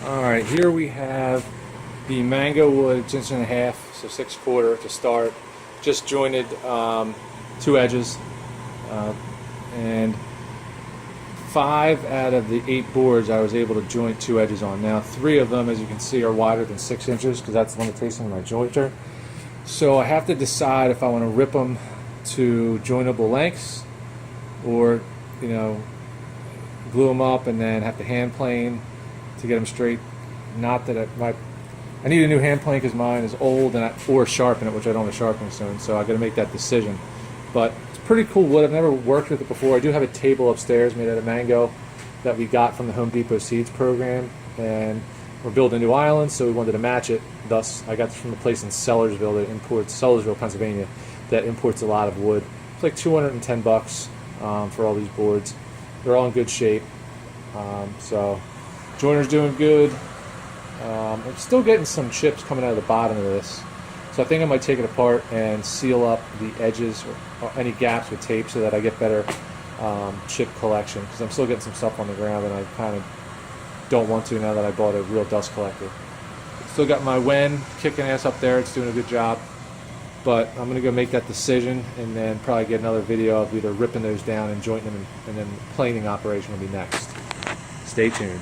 Alright, here we have the mango wood, 1.5 inches, so 6/4 to start. Just jointed 2 edges, and 5 out of the 8 boards I was able to joint 2 edges on. Now 3 of them, as you can see, are wider than 6 inches because that's the limitation of my jointer. So I have to decide if I want to rip them to jointable lengths or, glue them up and then have to hand plane to get them straight. Not that I need a new hand plane because mine is old, or sharpen it, which I don't have sharpening soon, so I got to make that decision. But it's pretty cool wood. I've never worked with it before. I do have a table upstairs made out of mango that we got from the Home Depot Seeds program, and we're building a new island, so we wanted to match it. Thus, I got this from a place in Sellersville, Pennsylvania, that imports a lot of wood. It's like $210 for all these boards. They're all in good shape. So joiner's doing good. I'm still getting some chips coming out of the bottom of this, so I think I might take it apart and seal up the edges or any gaps with tape so that I get better chip collection, because I'm still getting some stuff on the ground and I kind of don't want to now that I bought a real dust collector. Still got my Wen kicking ass up there. It's doing a good job, but I'm going to go make that decision and then probably get another video of either ripping those down and jointing them, and then the planing operation will be next. Stay tuned.